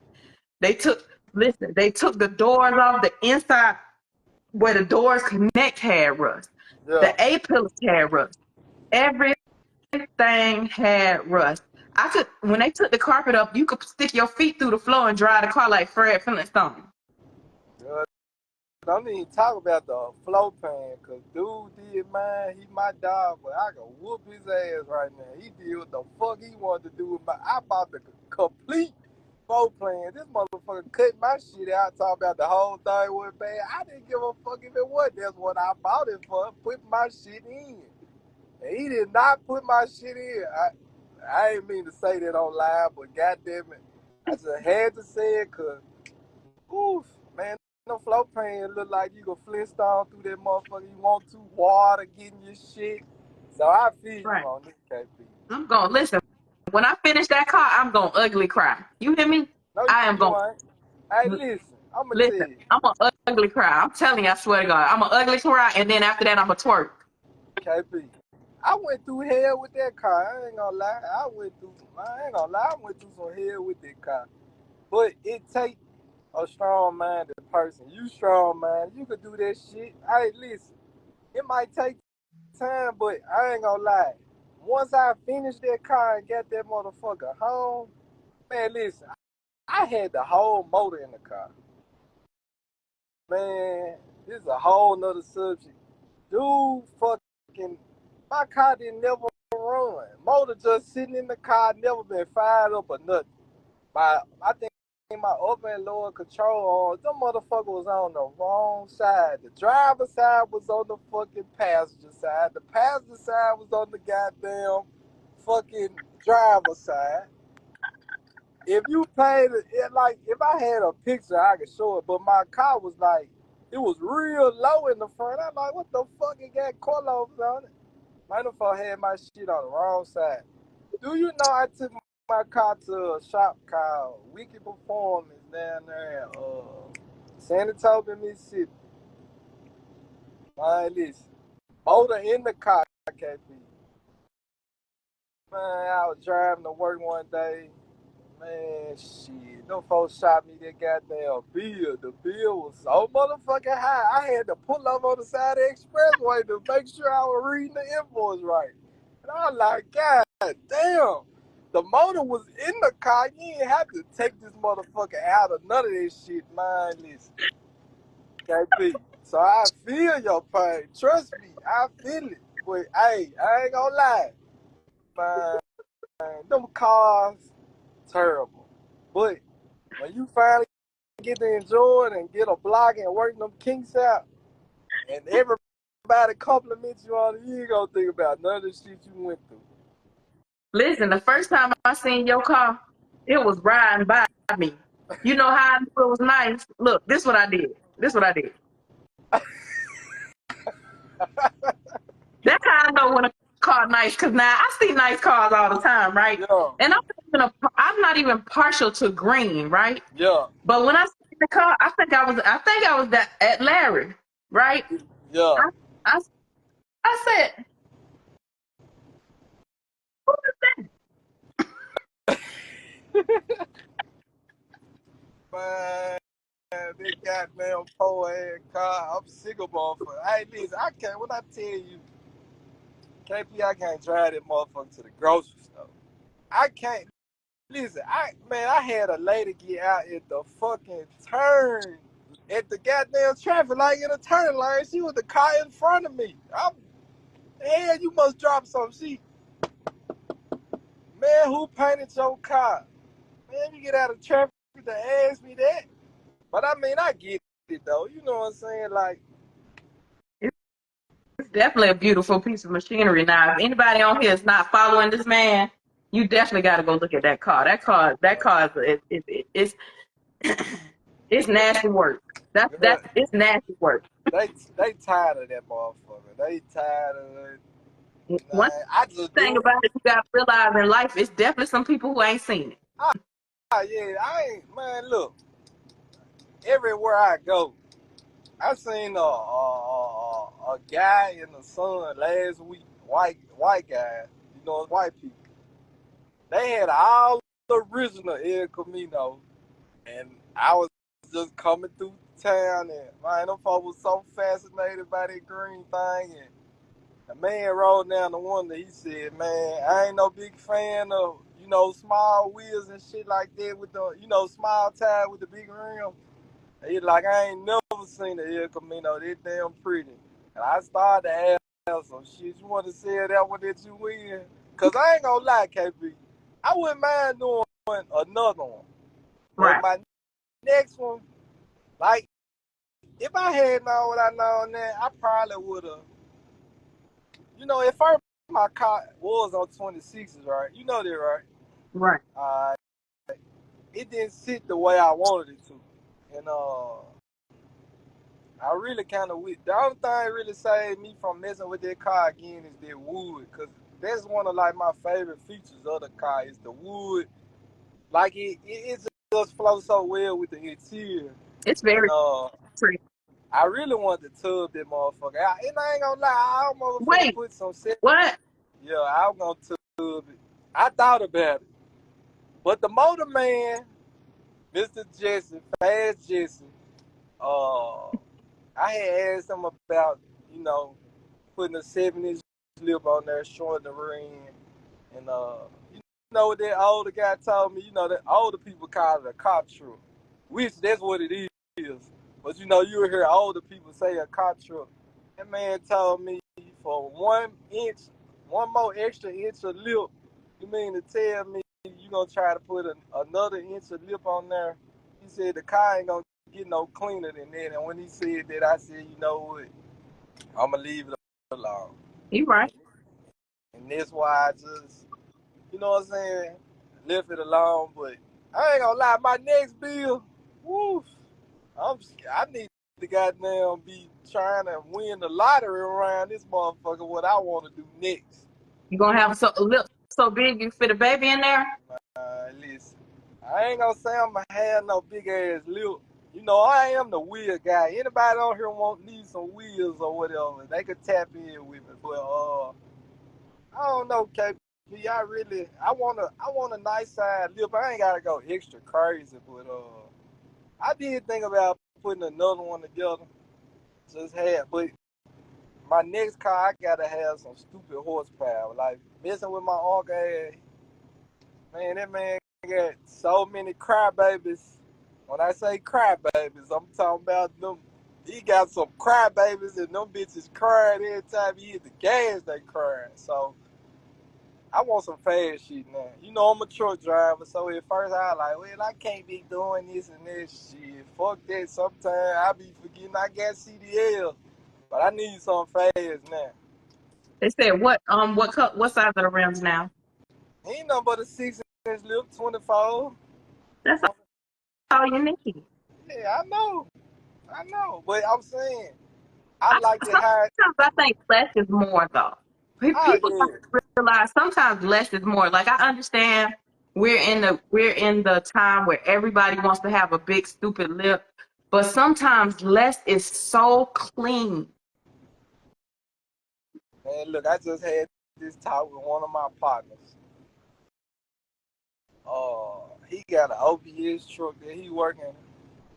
They took the doors off. The inside where the doors connect had rust. Yeah. The A-pillars had rust. Everything had rust. When they took the carpet up, you could stick your feet through the floor and dry the car like Fred Flintstone. Yeah. Don't even talk about the flow pan, cause dude did mine. He my dog, but I can whoop his ass right now. He did what the fuck he wanted to do with my. I bought the complete flow plan. This motherfucker cut my shit out. Talk about the whole thing was bad. I didn't give a fuck if it was. That's what I bought it for. Put my shit in. And he did not put my shit in. I ain't mean to say that on live, but goddamn it, I just had to say it, cause oof, man, no flow pan look like you go Flintstone through that motherfucker. You want to water getting your shit. So I feel you Right. on this, KP. I'm going to listen. When I finish that car, I'm going to ugly cry. You hear me? No, I am going you ain't. Hey, to listen, I'ma tell listen. you, I'm going to ugly cry. I'm telling you, I swear to God. I'm going to ugly cry, and then after that, I'm going to twerk. KP. I went through hell with that car. I ain't gonna lie. I ain't gonna lie. I went through some hell with that car. But it take a strong-minded person. You strong-minded. You could do that shit. Hey, listen. It might take time, but I ain't gonna lie. Once I finished that car and got that motherfucker home, man, listen. I had the whole motor in the car. Man, this is a whole nother subject. Dude, fucking, my car didn't never run. Motor just sitting in the car, never been fired up or nothing. I think my upper and lower control arms, them motherfucker was on the wrong side. The driver's side was on the fucking passenger side. The passenger side was on the goddamn fucking driver's side. If you played it, like, if I had a picture, I could show it. But my car was like, it was real low in the front. I'm like, what the fuck? It got coilovers on it. My motherfucker had my shit on the wrong side. Do you know I took my car to a shop called Wicked Performance down there in San Antonio, Mississippi? Man, listen. Motor in the car, KP. Man, I was driving to work one day. Man, shit. Them folks shot me that goddamn bill. The bill was so motherfucking high. I had to pull up on the side of the expressway to make sure I was reading the invoice right. And I was like, God damn. The motor was in the car. You didn't have to take this motherfucker out of none of this shit, man. Listen, KP. So I feel your pain. Trust me, I feel it. But hey, I ain't gonna lie, man. Them cars, terrible. But when you finally get to enjoy it and get a block and work them kinks out, and everybody compliments you on it, you ain't gonna think about none of the shit you went through. Listen, the first time I seen your car, it was riding by me. You know how I knew it was nice? Look, this what I did. This what I did. That's how I know when a car nice, because now I see nice cars all the time, right? Yeah, And I'm not even partial to green, right? yeah, But when I see the car, I think I was at Larry, right? yeah. I, I, I said, Man, this goddamn poor ass car. I'm sick of motherfucker. Hey, listen, I can't. When I tell you, KP, I can't drive that motherfucker to the grocery store. I can't. Listen, I had a lady get out at the fucking turn at the goddamn traffic light in a turn lane. She was the car in front of me. Hell, you must drop some shit. Man, who painted your car? Man, you get out of traffic to ask me that. But I mean, I get it though. You know what I'm saying? Like, It's definitely a beautiful piece of machinery. Now, if anybody on here is not following this man, you definitely got to go look at that car. That car is it's nasty work. girl, It's nasty work. they tired of that motherfucker. They tired of it. Nah, One I just thing do. about it you got to realize in life, it's definitely some people who ain't seen it. Yeah, I ain't man. Look, everywhere I go, I seen a guy in the sun last week. White guy. You know, it's white people. They had all the original El Camino, and I was just coming through town, and man, them folks was so fascinated by that green thing, and the man rolled down the window. He said, "Man, I ain't no big fan of small wheels and shit like that with the small tire with the big rim." He like, I ain't never seen the El Camino that damn pretty. And I started to ask him, shit, you want to sell that one that you win? Cause I ain't gonna lie, KP, I wouldn't mind doing another one, but Right, my next one, like, if I had known what I know now, I probably would have. At first my car was on 26s, right? You know that, right? right. Uh, it didn't sit the way I wanted it to, and I really kind of the only thing really saved me from messing with that car again is that wood, cause that's one of like my favorite features of the car is the wood. Like it just flows so well with the interior, It's and very pretty. I really wanted to tub that motherfucker. And I ain't gonna lie, I almost finna Wait, put some set. what? Yeah, I was gonna tub it. I thought about it, but the motor man, Mr. Jesse, Fast Jesse, uh, I had asked him about you know putting a 7-inch lip on there, showing the ring, and you know what that older guy told me. That older people call it a cop truck, which that's what it is. But you hear older people say a cop truck. That man told me for 1 inch, one more extra inch of lip. You mean to tell me you gonna try to put another inch of lip on there? He said the car ain't gonna get no cleaner than that. And when he said that, I said, you know what? I'm gonna leave it alone. You right. And that's why I just, you know what I'm saying, left it alone. But I ain't gonna lie, my next bill, woo, I need to goddamn be trying to win the lottery around this motherfucker. What I want to do next. You gonna have a lip so big you fit a baby in there? Listen, I ain't gonna say I'm gonna have no big ass lip. I am the wheel guy. Anybody on here need some wheels or whatever, they could tap in with me. But I don't know, KP. I want a nice side lip. I ain't gotta go extra crazy, but I did think about putting another one together. But my next car, I gotta have some stupid horsepower. Like messing with my uncle ass, man. That man got so many crybabies. When I say crybabies, I'm talking about them. He got some crybabies, and them bitches crying every time he hit the gas. They crying. So I want some fast shit now. I'm a truck driver, so at first I was like, well, I can't be doing this and that shit. Fuck that. Sometimes I be forgetting I got CDL, but I need some fast now. They said what size are the rims now? Ain't nothing but a 6-inch lip, 24. That's all you need. Yeah, I know. But I'm saying, I I, like it how, sometimes I think less is more though. People don't yeah. realize sometimes less is more. Like I understand we're in the time where everybody wants to have a big stupid lip, but sometimes less is so clean. Man, look, I just had this talk with one of my partners. He got an OPS truck that he working.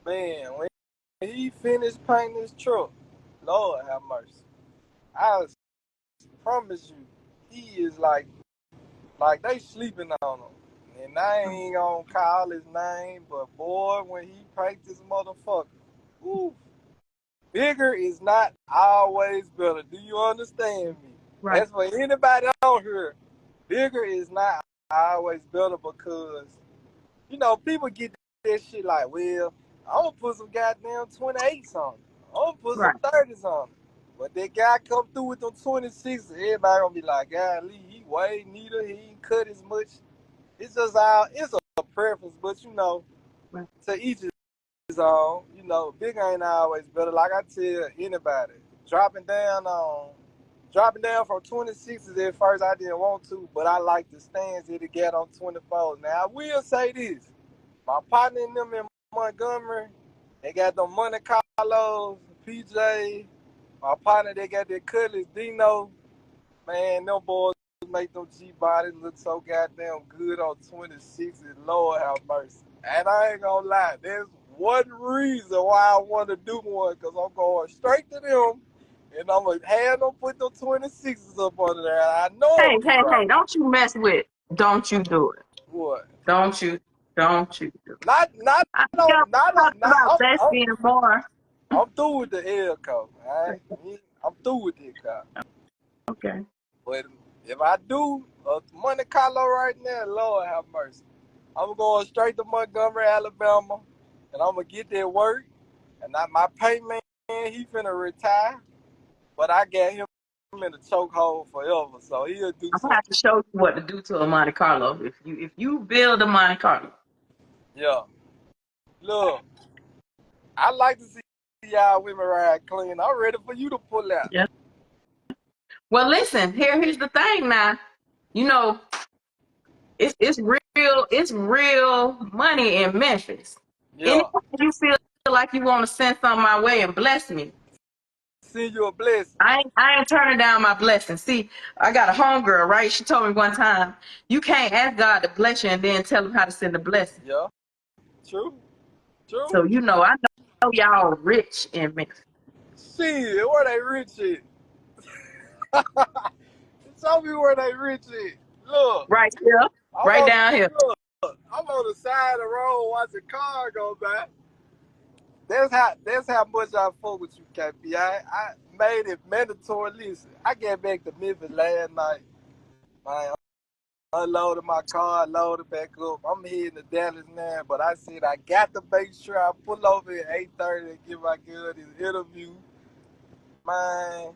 Man, when he finished painting his truck, Lord have mercy. I promise you, he is like they sleeping on him. And I ain't gonna call his name, but boy, when he paints this motherfucker, woo, bigger is not always better. Do you understand me? Right. That's for anybody out here. Bigger is not always better because, people get that shit like, well, I'm gonna put some goddamn 28s on it. I'm gonna put some Right. 30s on it. But that guy come through with them 26s, everybody gonna be like, golly, he way neater, he ain't cut as much. It's a preference, but Right. to each his own. Bigger ain't always better. Like I tell anybody, dropping down on dropping down from 26s at first I didn't want to, but I like the stands that it got on 24s. Now I will say this. My partner and them in Montgomery, they got them Monte Carlos, PJ. My partner, they got that Cutlass Dino. Man, them boys make them G bodies look so goddamn good on 26s. Lord have mercy. And I ain't gonna lie, there's one reason why I want to do one, because I'm going straight to them and I'm gonna have them put them 26s up under there. I know Hey, it'll be hey, right. hey, don't you mess with. Don't you do it. What? Don't you. Don't you do it. Not, not, I no, got not, talking not. about best being more. I'm through with the L code. Alright? I'm through with it, car. Okay. But if I do a Monte Carlo right now, Lord have mercy. I'm going straight to Montgomery, Alabama, and I'm gonna get that work. And my pay man, he finna retire, but I got him in the chokehold forever, so he'll do I'm gonna something. have to show you what to do to a Monte Carlo. If you build a Monte Carlo. Yeah, look, I like to see y'all women ride clean. I'm ready for you to pull out. Yeah. Well, listen. Here's the thing. Now, you know, it's real money in Memphis. Yeah, Anytime you feel like you want to send something my way and bless me, send you a blessing. I ain't turning down my blessing. See, I got a homegirl, right? She told me one time, you can't ask God to bless you and then tell him how to send a blessing. Yeah, true, true. So I know y'all rich in Memphis. Shit, where they rich at? Show me where they rich at. Look, Right here, I'm right on down here. look, I'm on the side of the road watching car go by. That's how much I fuck with you, KP. I made it mandatory. Listen, I got back to Memphis last night. I unloaded my car, loaded back up. I'm heading to Dallas now, but I said I got to make sure I pull over at 8:30 and give my girl this interview. Man,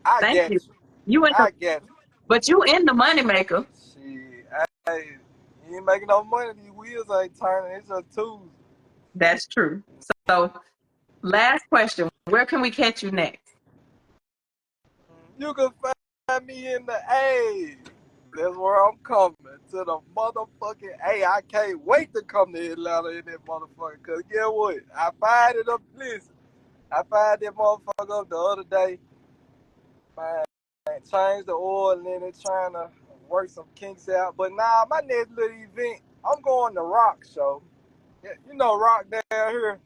I Thank got you. you. You in the, I got you. but you in the money maker. Shit, you ain't making no money. These wheels ain't turning. It's just tools. That's true. So, last question: where can we catch you next? You can find me in the A. That's where I'm coming to the motherfucking A. I can't wait to come to Atlanta in that motherfucker. Cause guess what? I fired it up. Listen, I fired that motherfucker up the other day. Man, changed the oil and then it's trying to work some kinks out. But now my next little event, I'm going to Rock Show. Yeah, you know Rock down here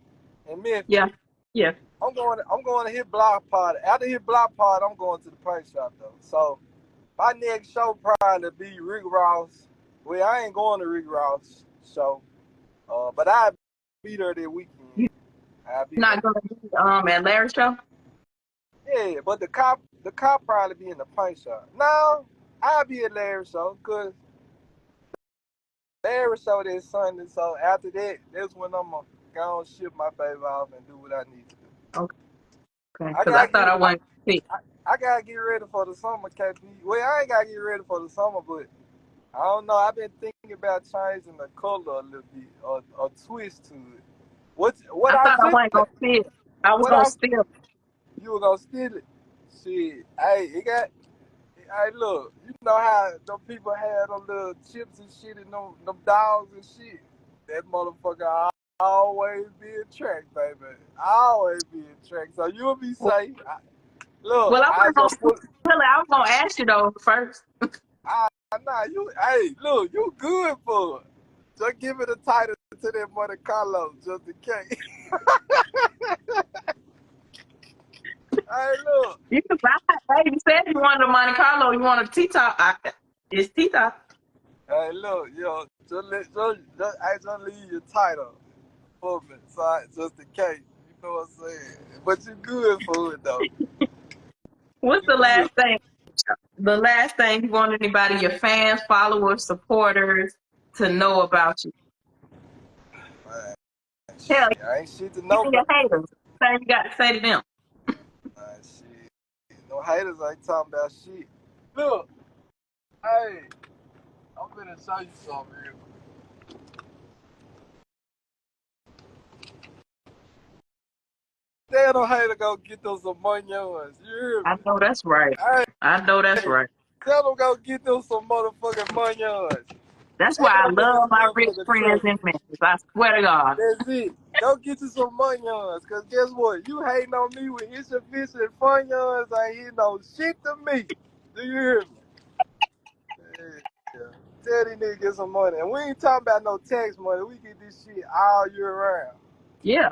in Memphis. Yeah, yeah. I'm going to his block party. After his block party, I'm going to the paint shop though. So my next show probably be Rick Ross. Well, I ain't going to Rick Ross show, but I'll be there that weekend. You I'll be there. not gonna be at Larry's show? Yeah, but the cop probably be in the paint shop. No, I'll be at Larry's show because Larry's show this Sunday. So after that, that's when I'm gonna go and ship my baby off and do what I need to do. Okay, I because I gotta thought get I I, wanted to see. I gotta get ready for the summer, KP. Well, I ain't gotta get ready for the summer, but I don't know. I've been thinking about changing the color a little bit, or a twist to it. What I I thought I just wasn't gonna see it. I was what gonna I steal. you were gonna steal it. Shit, hey, it got. Hey, look, you know how them people had them little chips and shit and them dogs and shit. That motherfucker always be in track, baby. Always be in track. So you'll be safe. Look, Well, I I wasn't gonna just steal put. it. Really, I was gonna ask you though first. I, nah, you. Hey, look, you good for it. Just give it a title to that Monte Carlo, just in case. Hey, look. You can buy it. Hey, you said you wanted a Monte Carlo, you want a T-top. It's T-top. Hey, look, yo, just leave your title for me, just in case. You know what I'm saying? But you good for it though. What's You the good. last thing? The last thing you want anybody, your fans, followers, supporters, to know about you? Man, Hell, shit, I ain't shit to even nobody. your haters. Thing you got to say to them. Man, shit. No haters ain't talking about shit. Look, hey, I'm finna show you something real. Tell no hater go get them some onions. You hear I me? know that's right. Hey, I know that's right. tell them go get them some motherfucking onions. That's why Add I them in this love my rich motherfucking friends truck. in Memphis. I swear to God. That's it. Go get you some onions. Cause guess what? You hating on me with insufficient onions ain't hitting no shit to me. Do you hear me? Yeah. Tell these niggas get some money. And we ain't talking about no tax money. We get this shit all year round. Yeah,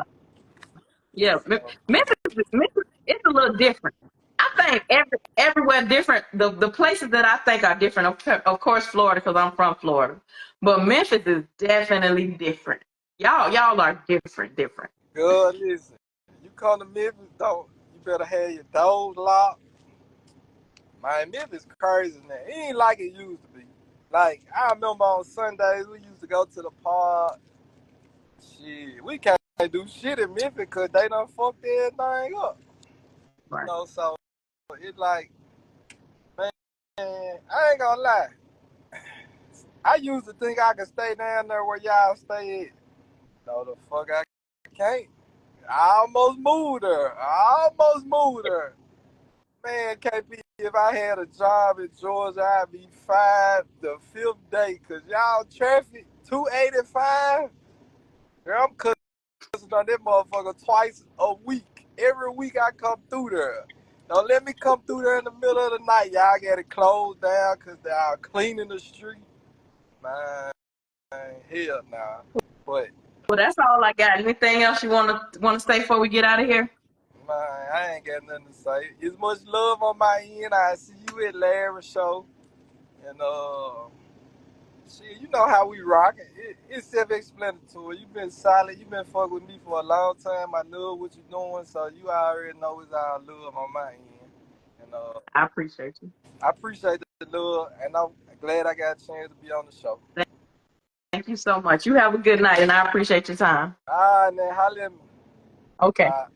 yeah. So, Memphis, it's a little different. I think everywhere different. The places that I think are different. Of course, Florida, because I'm from Florida. But Memphis is definitely different. Y'all are different. good, listen. You come to Memphis, though, you better have your doors locked. Man, Memphis crazy now. It ain't like it used to be. Like, I remember on Sundays, we used to go to the park. Shit, we can't do shit in Memphis because they done fucked everything up. Right. So it's like, man, I ain't gonna lie. I used to think I could stay down there where y'all stay at. No, the fuck I can't. I almost moved her. Man, KP, if I had a job in Georgia, I'd be five the fifth day. Cause y'all traffic 285. Girl, I'm cussing on that motherfucker twice a week. Every week I come through there. Don't let me come through there in the middle of the night. Y'all got it closed down because they are cleaning the street. Man, hell nah. But Well, that's all I got. Anything else you want to say before we get out of here? man, I ain't got nothing to say. It's much love on my end. I see you at Larry's show. And shit, you know how we rock it. It's self-explanatory. You been solid. You been fucking with me for a long time. I know what you doing, so you already know it's all love on my end. And I appreciate you. I appreciate the love, and I'm glad I got a chance to be on the show. Thank you so much. You have a good night, and I appreciate your time. All right, man, holla at me. Okay. Bye.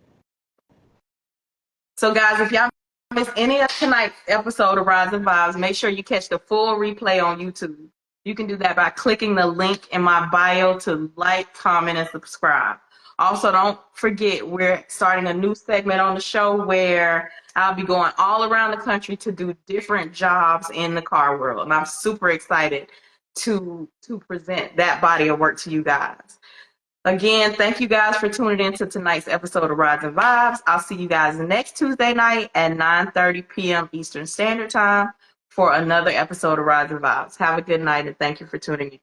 So, guys, if y'all miss any of tonight's episode of Rise and Vibes, make sure you catch the full replay on YouTube. You can do that by clicking the link in my bio to like, comment, and subscribe. Also, don't forget, we're starting a new segment on the show where I'll be going all around the country to do different jobs in the car world. And I'm super excited to present that body of work to you guys. Again, thank you guys for tuning in to tonight's episode of Rides and Vibes. I'll see you guys next Tuesday night at 9:30 p.m. Eastern Standard Time for another episode of Rides and Vibes. Have a good night and thank you for tuning in.